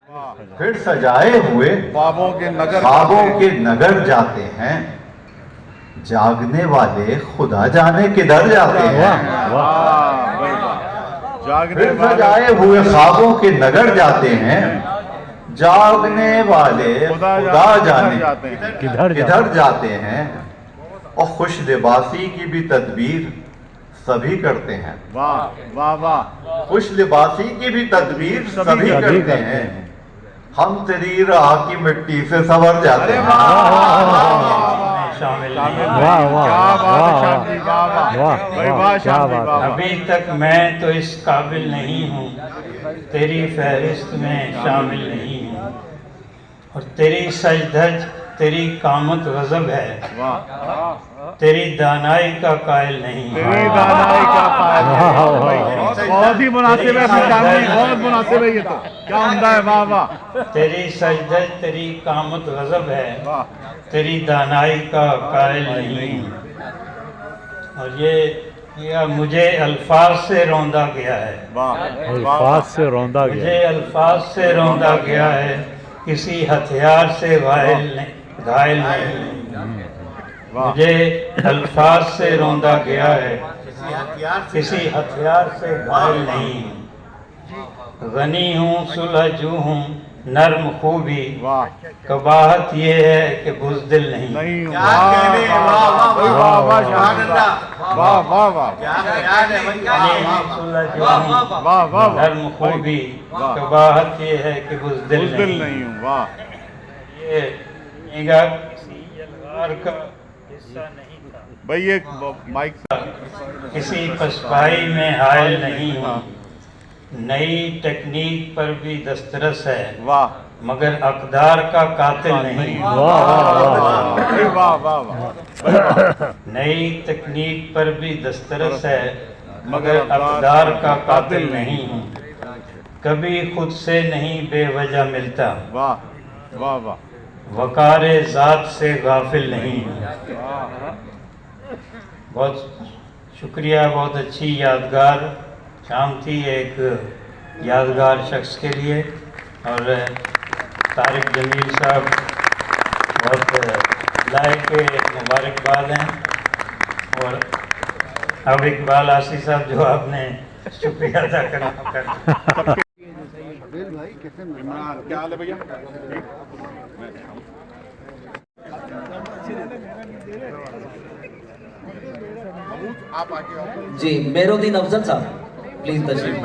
फिर सजाए हुए ख्वाबों के नगर जाते हैं, जागने वाले खुदा जाने किधर जाते हैं। फिर सजाए हुए ख्वाबों के नगर जाते हैं, जागने वाले खुदा जाने किधर जाते हैं। और खुश लिबासी की भी तदबीर सभी करते हैं। वाह वाह वाह। खुश लिबासी की भी तदबीर सभी करते हैं, हम तेरी राह की मिट्टी से संवर जाते हैं। शामिल अभी तक मैं तो इस काबिल नहीं हूँ, तेरी फहरिस्त में शामिल नहीं हूँ। और तेरी सजधज तेरी कामत गजब है, तेरी दानाई का कायल नहीं। तेरी दानाई का कायल बहुत ही मुनासिब है, बहुत मुनासिब है। ये तो क्या उम्दा है। वाह वाह। तेरी सजधज तेरी कामत गजब है, तेरी दानाई का कायल नहीं। और ये मुझे अल्फाज से रौंदा गया है, अल्फाज से रौंदा गया, मुझे अल्फाज से रौंदा गया है, किसी हथियार से घायल नहीं। मुझे अल्फाज से रौंदा गया है, किसी हथियार से घायल नहीं। गनी हूँ सुलझू हूँ नर्म खूबी, कबाहत ये है कि बुज़दिल नहीं। नर्म खूबी, कबाहत ये है कि बुज़दिल नहीं। ये का हिस्सा नहीं था भाई। ये माइक किसी पसपाई में हायल नहीं हूँ, नई टेक्निक पर भी दस्तरस है, वाह, मगर अकदार का कातिल नहीं। वाह वाह। नई तकनीक पर भी दस्तरस है, मगर अकदार का कातिल नहीं हूँ। कभी खुद से नहीं बेवजह मिलता, वाह वाह वाह। वकारे ज़ात से गाफिल नहीं हूँ। बहुत शुक्रिया, बहुत अच्छी यादगार शाम थी एक यादगार शख्स के लिए। और तारिक जमील साहब बहुत लायक मुबारकबाद हैं। और अब इकबाल आसी साहब जो आपने शुक्रिया अदा करना। क्या हाल है भैया? जी मेहरुद्दीन अफजल साहब प्लीज तशरीफ।